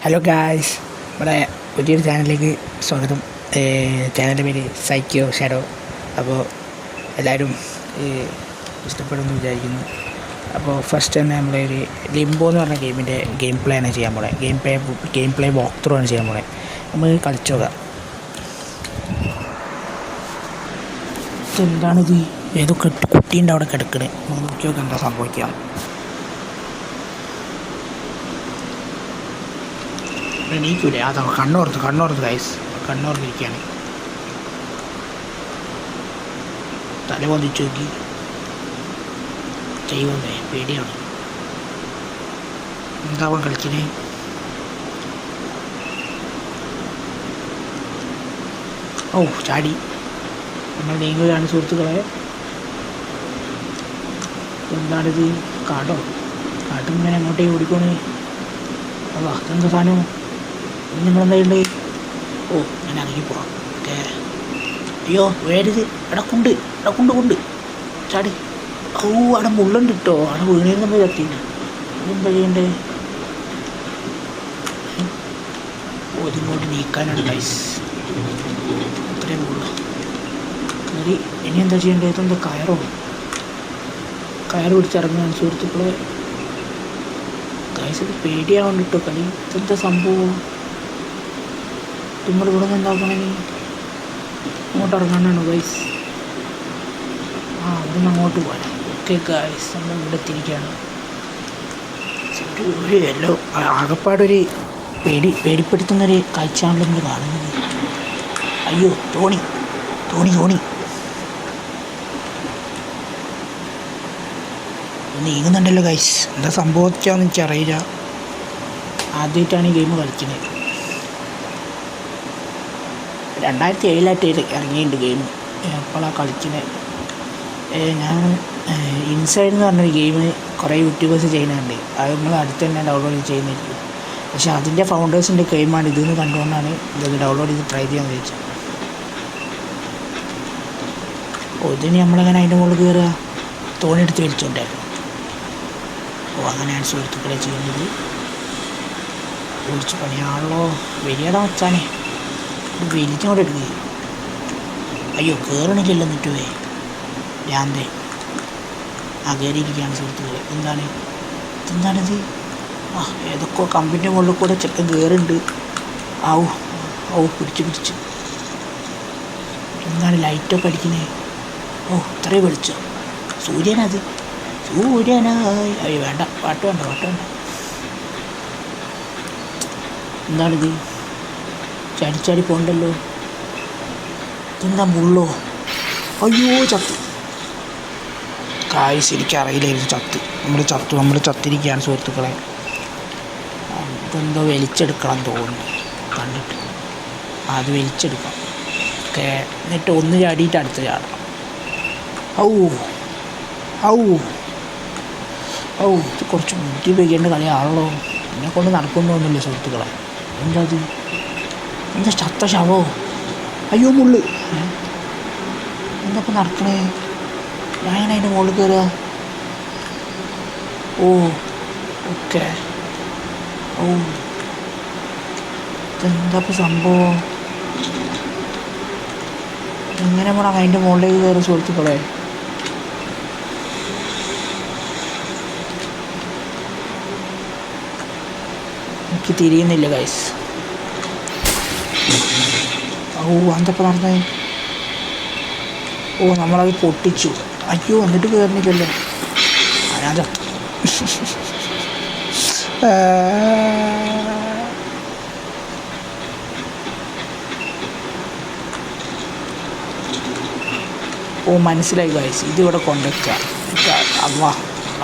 Hello guys, നമ്മുടെ പുതിയൊരു ചാനലിലേക്ക് സ്വാഗതം. ചാനലിൻ്റെ പേര് സൈക്കോ ഷാഡോ. അപ്പോൾ എല്ലാവരും ഇഷ്ടപ്പെടുമെന്ന് വിചാരിക്കുന്നു. അപ്പോൾ ഫസ്റ്റ് തന്നെ നമ്മളൊരു ലിംബോ എന്ന് പറഞ്ഞ ഗെയിമിൻ്റെ ഗെയിം പ്ലേ ആണ് ചെയ്യാൻ പോണേ. ഗെയിം പ്ലേ വാക്ക് ത്രൂ ആണ് ചെയ്യാൻ പോണേ. നമ്മൾ കളിച്ചു നോക്കാം. എന്താണിത്? ഏതോ കുട്ടീൻ്റെ അവിടെ കിടക്കണേ. നോക്കി നോക്കാം എന്താ സംഭവിക്കാം. എണീക്കൂലേ? അതാ കണ്ണോർത്ത് ഗൈസ്, കണ്ണോർത്തിരിക്കുകയാണ്. തല പൊന്തിച്ച് നോക്കി ചെയ്യുമേ, പേടിയാണ്. എന്താവാൻ കളിച്ചിനെ? ഓ ചാടി. നമ്മൾ നീങ്ങുകയാണ് സുഹൃത്തുക്കളെ. എന്താണിത്? കാട്ടും ഇങ്ങനെ അങ്ങോട്ടേക്ക് ഓടിക്കോണേ. അതാ എന്താ സാധനം? നമ്മളെന്താ? ഓ ഞാൻ ഇറങ്ങിപ്പോവാം. ഓക്കെ. അയ്യോ വേരുത്. കൊണ്ട് ചാടി. ഓ അവിടെ മുള്ളുണ്ട് കേട്ടോ. അവിടെ വീണേന്ന് നമ്മൾ കത്തിയില്ല. എന്താ ചെയ്യണ്ടേ? ഓ ഇതിങ്ങോട്ട് നീക്കാനാണ് ഗൈസ്. അത്രയും ഉള്ളു. കയറി. ഇനി എന്താ ചെയ്യണ്ടേ? ഇതെന്താ കയറ് പിടിച്ചിറങ്ങാൻ സുഹൃത്തുക്കളെ. ഗൈസ് ഇത് പേടിയാവുന്നുണ്ട് കേട്ടോ കളി. ഇതെന്താ സംഭവം? നമ്മൾ ഇവിടെ നിന്ന് എന്താക്കണമെങ്കിൽ അങ്ങോട്ട് ഇറങ്ങാനാണോ ഗൈസ്? അവിടെ നിന്ന് അങ്ങോട്ട് പോകാൻ. ഓക്കെ ഗൈസ്, നമ്മൾ ഇവിടെ എത്തിയിരിക്കുകയാണ്. ഒരു എല്ലോ ആകപ്പാടൊരു പേടിപ്പെടുത്തുന്നൊരു കാഴ്ചയാണല്ലോ നമ്മൾ കാണുന്നത്. അയ്യോ തോണി നീങ്ങുന്നുണ്ടല്ലോ ഗൈസ്. എന്താ സംഭവിച്ചാന്ന് എനിക്കറിയില്ല. ആദ്യമായിട്ടാണ് ഈ ഗെയിം കളിക്കുന്നത്. 2007 ഇറങ്ങിയിട്ടുണ്ട് ഗെയിം. എപ്പോഴാണ് കളിക്കുന്നത്? ഞാൻ ഇൻസൈഡ് എന്ന് പറഞ്ഞൊരു ഗെയിം കുറേ യൂട്യൂബേഴ്സ് ചെയ്യുന്നുണ്ട്. അത് നമ്മൾ അടുത്ത് തന്നെ ഡൗൺലോഡ് ചെയ്യുന്നിരിക്കും. പക്ഷേ അതിൻ്റെ ഫൗണ്ടേഴ്സിൻ്റെ ഗെയിമാണ് ഇതെന്ന് കണ്ടുകൊണ്ടാണ് ഇതൊന്ന് ഡൗൺലോഡ് ചെയ്ത് ട്രൈ ചെയ്യാൻ ചോദിച്ചത്. ഓ ഇതിന് നമ്മളെങ്ങനെ അതിൻ്റെ മുകളിൽ കയറുക? തോണിയെടുത്ത് വലിച്ചുകൊണ്ടായിരുന്നു. ഓ അങ്ങനെയാണ് സുഹൃത്തുക്കളെ ചെയ്യുന്നത്. വിളിച്ച് പണിയാണല്ലോ. വലിയതാ വച്ചാനേ വലിച്ചോടെ എടുക്കുക. അയ്യോ കയറണില്ലല്ലോ എന്നിട്ടുവേ ഭ്രാന്തേ. കയറിയിരിക്കുകയാണ് സുഹൃത്തുക്കളെ. എന്താണിത്? ഏതൊക്കെ കമ്പിൻ്റെ മുകളിൽ കൂടെ ചെക്കൻ കയറുന്നുണ്ട്. പിടിച്ച് എന്താണ് ലൈറ്റൊക്കെ അടിക്കുന്നത്? ഓ ഇത്രയും വിളിച്ചോ? സൂര്യനായി. അയ്യോ വേണ്ട, പാട്ട് വേണ്ട. എന്താണിത്? ചാടി പോകണ്ടല്ലോ. എന്താ മുള്ളോ? അയ്യോ ചത്തു. കായ്സ് എനിക്കറിയില്ലായിരുന്നു. നമ്മൾ ചത്തിരിക്കുകയാണ് സുഹൃത്തുക്കളെ. ഇതെന്തോ വലിച്ചെടുക്കണം തോന്നുന്നു കണ്ടിട്ട്. അത് വലിച്ചെടുക്കാം. ഓക്കെ. എന്നിട്ട് ഒന്ന് ചാടിയിട്ട് അടുത്ത് ചാടണം. ഇത് കുറച്ച് ബുദ്ധി ഉപയോഗിക്കേണ്ട കളിയാണല്ലോ. എന്നെ കൊണ്ട് നടക്കുന്നൊന്നുമില്ല സുഹൃത്തുക്കളെ. എന്താ ചത്ത ശവോ? അയ്യോ മുള്ള്. എന്താ ഇപ്പം നടക്കണേ? ഞാൻ അതിൻ്റെ മുകളിൽ കയറുക. ഓക്കെ. ഇതെന്താ ഇപ്പം സംഭവം? എങ്ങനെ വേണം അതിൻ്റെ മുകളിലേക്ക് കയറി സുഹൃത്തുക്കളെ? എനിക്ക് തിരിയുന്നില്ല ഗൈസ്. എന്തപ്പം നടന്നേ? നമ്മളത് പൊട്ടിച്ചു. അയ്യോ എന്നിട്ട് കയറുന്നില്ലല്ലോ. ഞാൻ ചത്തു. മനസ്സിലായി ഗൈസ്. ഇതിവിടെ കൊണ്ടുവയ്ക്കുക.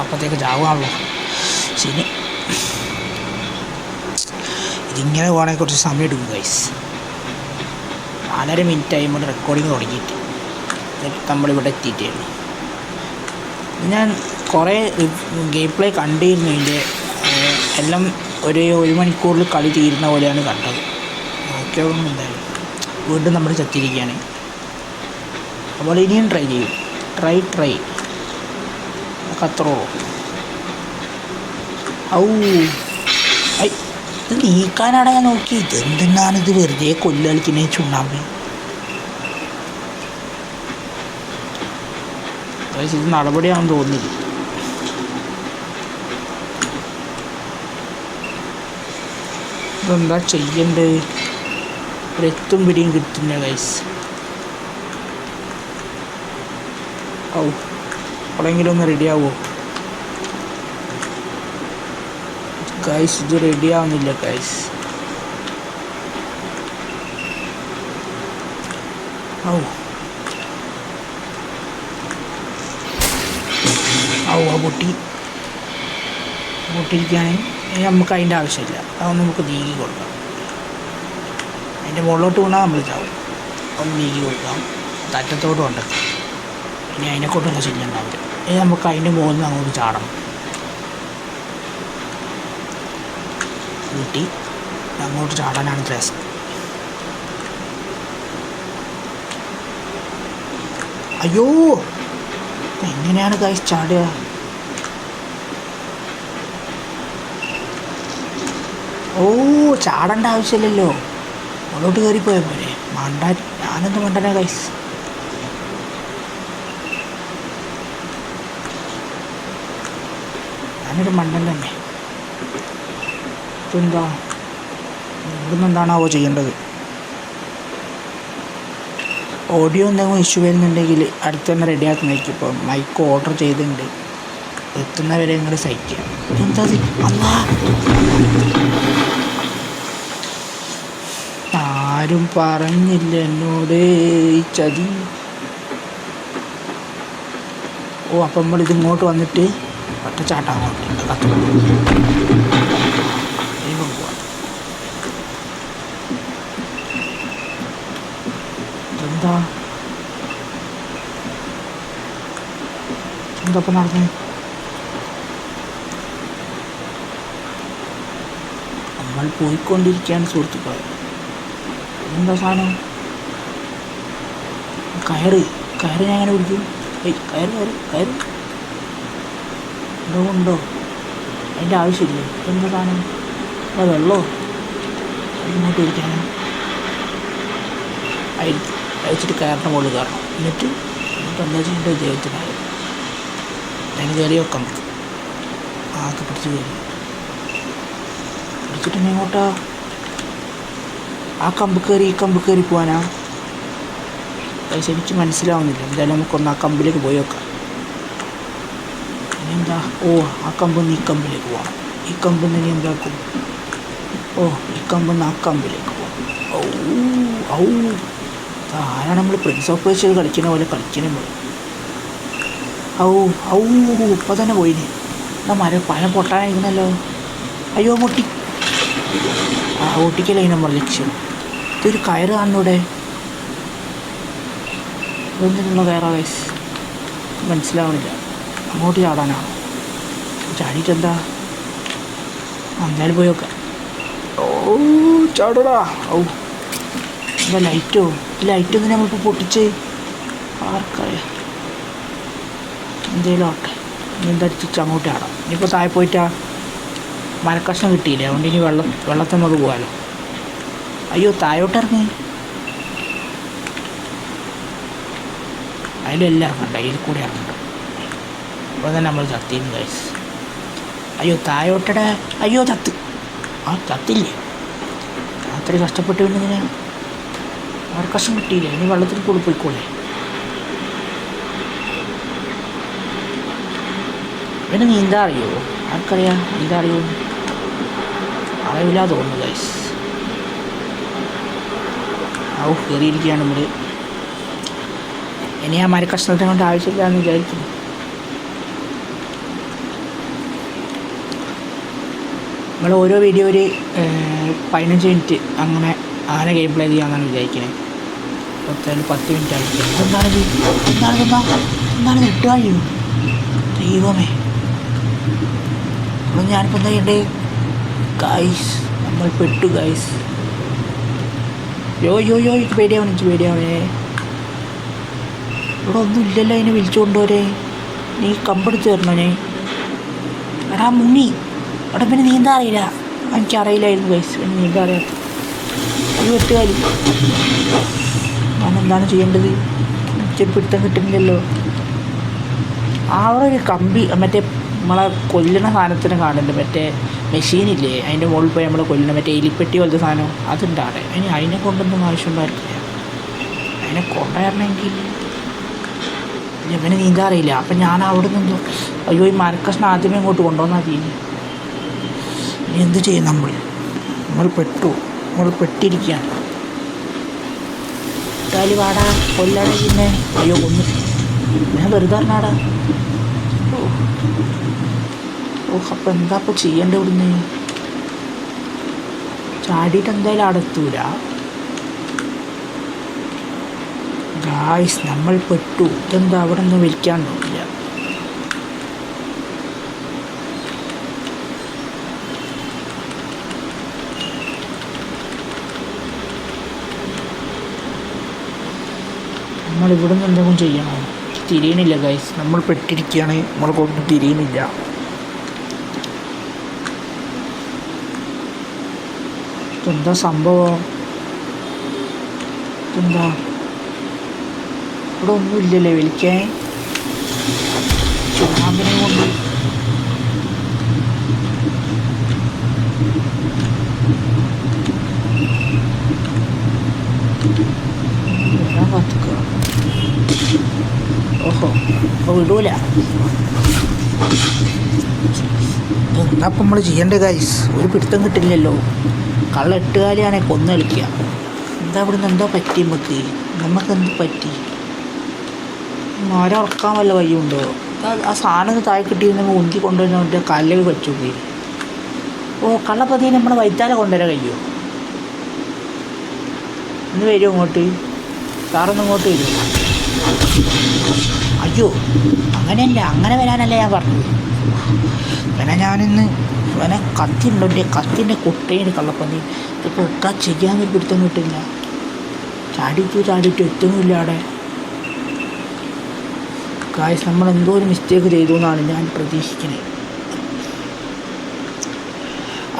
അപ്പോഴത്തേക്ക് ചാവുകയാണല്ലോ. ശരി, ഇതിങ്ങനെ പോകണമെങ്കിൽ കുറച്ച് സമയം എടുക്കും ഗൈസ്. 4.5 മിനിറ്റായി നമ്മൾ റെക്കോർഡിങ് തുടങ്ങിയിട്ട്. എന്നിട്ട് നമ്മളിവിടെ എത്തിയിട്ടായിരുന്നു. ഞാൻ കുറേ ഗെയിം പ്ലേ കണ്ടിരുന്നു. ഇതിൻ്റെ എല്ലാം ഒരു മണിക്കൂറിൽ കളി തീരുന്ന പോലെയാണ് കണ്ടത്. നോക്കിയൊന്നും എന്തായാലും വീണ്ടും നമ്മൾ ചത്തിരിക്കുകയാണ്. അപ്പോൾ ഇനിയും ട്രൈ ചെയ്യും. ട്രൈ അത്രോ. ഇത് നീക്കാനാണ് ഞാൻ നോക്കിയത്. എന്തിനാണ് ഇത് വെറുതെ കൊല്ലു കളിക്കുന്നേ ചുണ്ണാമ്പ്. ഇത് നടപടിയാണെന്ന് തോന്നില്ല. ഇതെന്താ ചെയ്യണ്ടത്? ഒരെത്തും പിടിയും കിട്ടുന്ന ഗൈസ്. ഓ എപ്പോഴെങ്കിലും ഒന്ന് റെഡിയാവോ ഗൈസ്? ഇത് റെഡിയാവുന്നില്ല ഗൈസ്. ഓ പൊട്ടിയിരിക്കുകയാണെങ്കിൽ നമുക്ക് അതിൻ്റെ ആവശ്യമില്ല. അതൊന്ന് നമുക്ക് നീക്കി കൊടുക്കാം. അതിൻ്റെ മുകളിലോട്ട് വീണാൽ നമ്മൾ ചാവും. ഒന്ന് നീക്കി കൊടുക്കാം. തറ്റത്തോട്ട് കൊണ്ടെത്താം. ഇനി അതിനെക്കൊണ്ടുള്ള ശല്യം ഉണ്ടാവില്ല. ഇനി നമുക്ക് അതിൻ്റെ മുകളിൽ നിന്ന് അങ്ങോട്ട് ചാടണം. കൂട്ടി അങ്ങോട്ട് ചാടാനാണ് രസം. അയ്യോ, എങ്ങനെയാണ് ഗൈസ് ചാടുക? ഓ, ചാടേണ്ട ആവശ്യമില്ലല്ലോ. മുകളിലോട്ട് കയറിപ്പോയാൽ പോലെ. മണ്ടാൻ ഞാനെന്ത് മണ്ടനാ ഗൈസ്? ഞാനൊരു മണ്ടൻ തന്നെ. ഇതെന്താ? ഇവിടുന്ന് എന്താണാവോ ചെയ്യേണ്ടത്? ഓഡിയോ എന്തെങ്കിലും ഇഷ്യൂ വരുന്നുണ്ടെങ്കിൽ അടുത്ത് തന്നെ റെഡിയാക്കുന്നതായിരിക്കും. ഇപ്പോൾ മൈക്ക് ഓർഡർ ചെയ്തിട്ടുണ്ട്. എത്തുന്നവരെ ഇങ്ങോട്ട് സഹിക്കുക. എന്താ അല്ലാ, ആരും പറഞ്ഞില്ല എന്നോട് ഈ ചതി. ഓ, അപ്പം നമ്മളിത് ഇങ്ങോട്ട് വന്നിട്ട് ഒറ്റച്ചാട്ടാങ്ങോട്ട് കത്തു എന്താ ഇപ്പം നടക്കുന്നത്? നമ്മൾ പോയിക്കൊണ്ടിരിക്കുകയാണ് സുഹൃത്തുക്കളെ. എന്താ സാധനം? കയറ് ഞാൻ എങ്ങനെ പിടിക്കും? കയറ് ഉണ്ടോ? അതിൻ്റെ ആവശ്യമില്ലേ? എന്താ സാധനം? വെള്ളമോ? ഇങ്ങോട്ട് പിടിക്കാനോ? അയച്ചിട്ട് കയറിൻ്റെ മുകളിൽ കയറണം. എന്നിട്ട് എന്താ ചെയ്യേണ്ടത്? ദൈവത്തിനായി അതിന് കയറി വെക്കാം. ആക്കെ പിടിച്ച് പിടിച്ചിട്ട് എങ്ങോട്ടാ? ആ കമ്പ് കയറി പോകാനാ? ശരിക്കും മനസ്സിലാവുന്നില്ല. എന്തായാലും നമുക്കൊന്ന് ആ കമ്പിലേക്ക് പോയി വെക്കാം. ഇനി എന്താ? ഓ, ആ കമ്പ് ഈ കമ്പിലേക്ക് പോകണം. ഈ കമ്പ് ഇനി എന്താക്കും? ഓ, ഈ കമ്പ് ആ കമ്പിലേക്ക് പോകാം. ആരാണ് നമ്മൾ പ്രിൻസ് ഓഫ് പേർഷ്യ കളിക്കുന്ന പോലെ കളിക്കണം? ഇപ്പം തന്നെ പോയിന്. പഴം പൊട്ടാനായിരുന്നല്ലോ. അയ്യോ, പൊട്ടി. പൊട്ടിക്കലേ നമ്മൾ ലക്ഷ്യം. ഇതൊരു കയറ് കാണൂടെ? ഇതൊന്നിനുള്ള കയറാ ഗൈസ്? മനസ്സിലാവണില്ല. അങ്ങോട്ട് ചാടാനാണ്. ചാടിയിട്ടെന്താ? എന്തായാലും പോയി നോക്കാം. ചാടടാ. എന്താ ലൈറ്റോ? ലൈറ്റൊന്നും നമ്മളിപ്പോൾ പൊട്ടിച്ച് ആർക്കറിയാം. എന്തേലും ആട്ടെ. ഇനി എന്തടിച്ച് അങ്ങോട്ട് ആടാം. ഇനിയിപ്പോൾ താഴെ പോയിട്ടാ മരക്കഷ്ണം കിട്ടിയില്ലേ? അതുകൊണ്ട് ഇനി വെള്ളത്തിൽ നമുക്ക് പോകാമല്ലോ. അയ്യോ, താഴോട്ടിറങ്ങി. അതിലെല്ലാം ഇറങ്ങണ്ട, ഇതിൽ കൂടെ ഇറങ്ങണ്ട. അപ്പോൾ തന്നെ നമ്മൾ ചത്തിന്ന് ഗൈസ്. അയ്യോ, താഴോട്ടടെ. അയ്യോ, ചത്തില്ലേ? അത്രയും കഷ്ടപ്പെട്ട് പിന്നെ മരക്കഷ്ണം കിട്ടിയില്ലേ? ഇനി വെള്ളത്തിൽ കൂടി പോയിക്കോളേ. പിന്നെ നീന്താ അറിയോ? ആർക്കറിയാം നീന്താ അറിയോ? അറിയില്ല തോന്നുന്നു ഗൈസ്. കയറിയിരിക്കുകയാണ് നമ്മൾ. ഇനി ആ മരക്കഷ്ണത്തെ കൊണ്ട് ആവശ്യമില്ല എന്ന് വിചാരിക്കുന്നു. നമ്മൾ ഓരോ വീഡിയോ ഒരു 15 മിനിറ്റ് അങ്ങനെ ഗെയിം പ്ലേ ചെയ്യാമെന്നാണ് വിചാരിക്കുന്നത്. 10 മിനിറ്റ് ആയിരിക്കും. എന്താണ് നെട്ടുകാഴിയോ? ദൈവമേ, അപ്പോൾ ഞാനിപ്പോൾ എന്താ ചെയ്യണ്ടേ ഗൈസ്? നമ്മൾ പെട്ടു ഗൈസ്. യോ എനിക്ക് പേടിയാവണേ. ഇവിടെ ഒന്നും ഇല്ലല്ലോ അതിനെ വിളിച്ചു കൊണ്ടുപോരെ. നീ കമ്പെടുത്ത് തരണോ? എടാ മുങ്ങി. അവിടെ പിന്നെ നീന്താ അറിയില്ല. എനിക്കറിയില്ലായിരുന്നു ഗൈസ്, പിന്നെ നീന്താൻ അറിയാത്ത ഒരു വെട്ടുകാലി. ഞാൻ എന്താണ് ചെയ്യേണ്ടത്? എനിക്കൊരു പിടുത്തം കിട്ടുന്നില്ലല്ലോ. അവിടെ ഒരു കമ്പി മറ്റേ നമ്മളെ കൊല്ലണ സാധനത്തിന് കാണുന്നുണ്ട്, മറ്റേ മെഷീനില്ലേ അതിൻ്റെ മുകളിൽ പോയി നമ്മൾ കൊല്ലണം, മറ്റേ എലിപ്പെട്ടി പോലത്തെ സാധനം അതുണ്ട് അവിടെ. അതിനെ കൊണ്ടൊന്നും ആവശ്യമുണ്ടായിരുന്നില്ല. അതിനെ കൊണ്ടുവരണമെങ്കിൽ ഇവന് നീന്താൻ അറിയില്ല. അപ്പം ഞാൻ അവിടെ നിന്നു, അയ്യോ ഈ മരക്കഷ്ണം ആദ്യമേ ഇങ്ങോട്ട് കൊണ്ടുവന്നാൽ തീരെ. ഇനി എന്ത് ചെയ്യും? നമ്മൾ പെട്ടിരിക്കുകയാണ്. കാലി വാടാ കൊല്ലാതെ പിന്നെ. അയ്യോ കൊന്നു, ഞാൻ വെറുതെ പറഞ്ഞാടാ. അപ്പം എന്താ ഇപ്പോൾ ചെയ്യേണ്ടത്? ഇവിടുന്ന് ചാടിയിട്ട് എന്തായാലും അടത്തൂല ഗായ്സ്, നമ്മൾ പെട്ടു. ഇതെന്താ അവിടെ ഒന്നും വലിക്കാണ്ടോന്നില്ല. നമ്മളിവിടെ നിന്ന് എന്തെങ്കിലും ചെയ്യണോ? തിരിയണില്ല ഗൈസ്, നമ്മൾ പെട്ടിരിക്കുകയാണ്, നമ്മൾക്കൊന്നും തിരിയണില്ല. എന്താ സംഭവം? എന്താ ഇവിടെ ഒന്നുമില്ലല്ലേ വിളിക്കാൻ? ചുണ്ണാമ്പിനെ കൊണ്ട് വരാൻ കാത്തുക്കുക. ഓഹോ, അപ്പോൾ വിടൂല. എന്താ അപ്പം നമ്മൾ ചെയ്യേണ്ടത് ഗൈസ്? ഒരു പിടുത്തം കിട്ടില്ലല്ലോ. കള്ള എട്ടുകാലിയാണെ കൊന്നു കളിക്കുക. എന്താ ഇവിടുന്ന് എന്തോ പറ്റി? നമുക്കെന്ത് പറ്റി? മരം ഉറക്കാൻ വല്ല വഴിയുണ്ടോ? ആ സാധനം താഴെ കിട്ടിയിരുന്നെങ്കിൽ ഉന്തി കൊണ്ടുവരുന്ന മറ്റേ കല്ലിൽ വെച്ചു പോയി. ഓ കള്ളപ്പതിയെ നമ്മളെ വൈത്താല കൊണ്ടുവരാൻ കഴിയുമോ? ഇന്ന് വരുമോ ഇങ്ങോട്ട്? സാറൊന്നും ഇങ്ങോട്ട് വരുമോ? അയ്യോ അങ്ങനെയല്ല, അങ്ങനെ വരാനല്ല ഞാൻ പറഞ്ഞത്. ഇവനെ കത്തി ഉണ്ടോ? എൻ്റെ കത്തിൻ്റെ കുട്ടയാണ് കള്ളപ്പന്നി. ഇപ്പോൾ ഒട്ടാ ചെയ്യാനൊരു പിടുത്തം കിട്ടില്ല. ചാടിയിട്ട് എത്തുന്നില്ല അവിടെ. ഗായ്സ്, നമ്മൾ എന്തോ ഒരു മിസ്റ്റേക്ക് ചെയ്തു എന്നാണ് ഞാൻ പ്രതീക്ഷിക്കുന്നത്.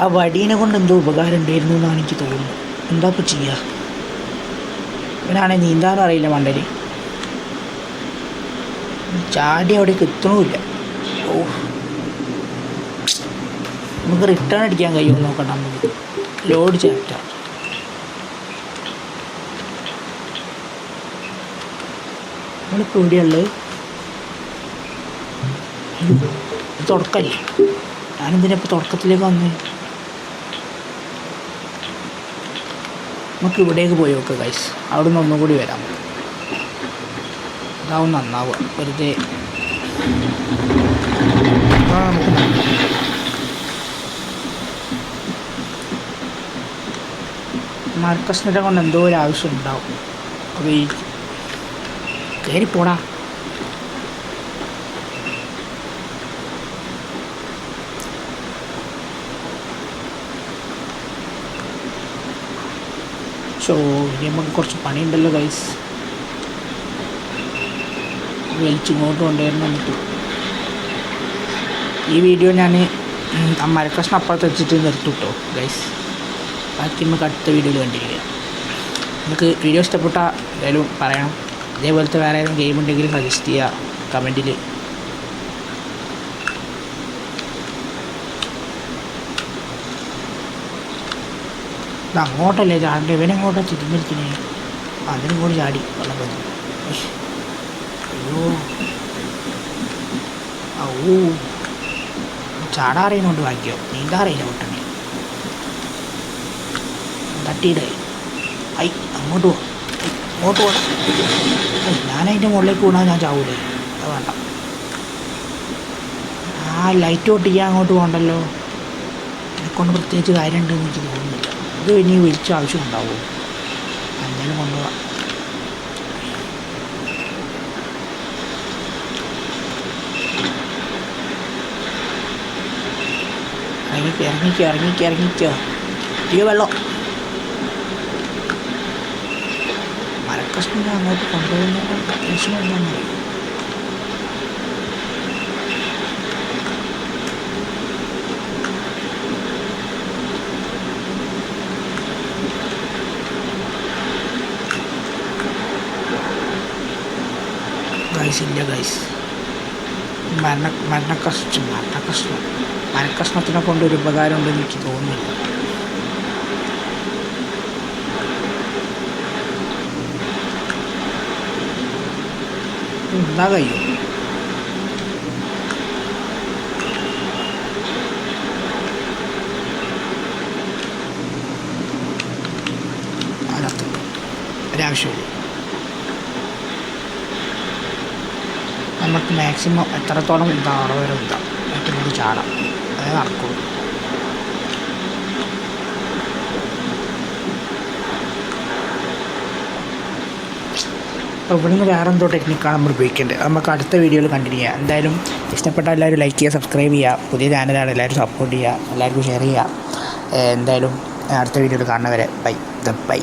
ആ വടീനെ കൊണ്ട് എന്തോ ഉപകാരം ഉണ്ടായിരുന്നു എന്നാണ് എനിക്ക് തോന്നുന്നത്. എന്താ ഇപ്പോൾ ചെയ്യുക? ഇവനാണെങ്കിൽ നീന്താനും അറിയില്ല മണ്ടര്. ചാടി അവിടേക്ക് എത്തണമില്ല. ഓ, നമുക്ക് റിട്ടേൺ അടിക്കാൻ കഴിയുമോ നോക്കണ്ട. നമുക്ക് ലോഡ് ചേർത്താം. നമ്മളിപ്പോൾ എവിടെയുള്ളത്? തുടക്കല്ലേ? ഞാനെന്തിനാപ്പോൾ തുടക്കത്തിലേക്ക് വന്നേ? നമുക്ക് ഇവിടേക്ക് പോയി നോക്കുക ഗൈസ്. അവിടെ നിന്ന് ഒന്നും കൂടി വരാം. അതാവും നന്നാവുക. വെറുതെ നമുക്ക് മരക്കഷ്ണത്തെ കൊണ്ട് എന്തോ ഒരു ആവശ്യം ഉണ്ടാവും. അപ്പോൾ ഈ കയറിപ്പോടാ. ഇനി നമുക്ക് കുറച്ച് പണിയുണ്ടല്ലോ ഗൈസ്. വലിച്ചിങ്ങോട്ട് കൊണ്ടുവരണം. എന്നിട്ട് ഈ വീഡിയോ ഞാൻ ആ മരക്കഷ്ണം അപ്പുറത്ത് വെച്ചിട്ട് നിർത്തിട്ടോ ഗൈസ്. ബാക്കി നമുക്ക് അടുത്ത വീഡിയോയിൽ കണ്ടിരിക്കുക. നിങ്ങൾക്ക് വീഡിയോ ഇഷ്ടപ്പെട്ടാൽ എന്തായാലും പറയണം. ഇതേപോലത്തെ വേറെ ഏതെങ്കിലും ഗെയിം ഉണ്ടെങ്കിൽ സജസ്റ്റ് ചെയ്യുക കമൻറ്റിൽ. ഇത് അങ്ങോട്ടല്ലേ ചാടേണ്ടത്? ഇവനെങ്ങോട്ടാണ് തിരിഞ്ഞിരിക്കണേ? അതിനും കൂടി ചാടി വെള്ളം പറ്റി. അയ്യോ ഓ, ചാടാറിയുന്നുണ്ട് ഭാഗ്യോ. നീന്താറിയില്ല ഒട്ടണേ. തട്ടിയിടേ. അങ്ങോട്ട് പോവാം, അങ്ങോട്ട് പോകണം. ഞാനതിൻ്റെ മുകളിലേക്ക് വീണാൽ ഞാൻ ചാവൂലേ? അത് വേണ്ട. ആ ലൈറ്റ് പൊട്ടിക്കാൻ അങ്ങോട്ട് പോകണ്ടല്ലോ. എന്നെക്കൊണ്ട് പ്രത്യേകിച്ച് കാര്യമുണ്ടെന്ന് എനിക്ക് തോന്നുന്നില്ല. ഇത് ഇനി വിളിച്ച ആവശ്യം ഉണ്ടാവുമോ? എന്തായാലും കൊണ്ടുപോകാം. ഇറങ്ങിക്കോ. ഇയ്യോ വെള്ളം. മരക്കഷ്ണം അങ്ങോട്ട് കൊണ്ടുപോകുന്ന പ്രശ്നം എന്താണെന്ന് അറിയാം. ഗൈസ് ഇല്ല ഗൈസ്. മരക്കഷ്ണത്തിനെ കൊണ്ട് ഒരു ഉപകാരം ഉണ്ടെന്ന് എനിക്ക് തോന്നുന്നില്ല. എന്താ കഴിയും അതിനകത്ത് ഒരാവശ്യമില്ല. നമുക്ക് മാക്സിമം എത്രത്തോളം ഇതാണ് വരെ ഉണ്ടാവും ഏറ്റവും കൂടുതൽ ചാടാം, അതേ നടക്കുള്ളൂ. അപ്പോൾ ഇവിടുന്ന് വേറെ എന്തോ ടെക്നിക്കാണ് നമ്മൾ ഉപയോഗിക്കേണ്ടത്. നമുക്ക് അടുത്ത വീഡിയോയിൽ കണ്ടിന്യൂ ചെയ്യാം. എന്തായാലും ഇഷ്ടപ്പെട്ട എല്ലാവരും ലൈക്ക് ചെയ്യുക, സബ്സ്ക്രൈബ് ചെയ്യുക. പുതിയ ചാനലാണ്, എല്ലാവരും സപ്പോർട്ട് ചെയ്യുക, എല്ലാവർക്കും ഷെയർ ചെയ്യുക. എന്തായാലും അടുത്ത വീഡിയോയിൽ കാണുന്നവരെ ബൈ.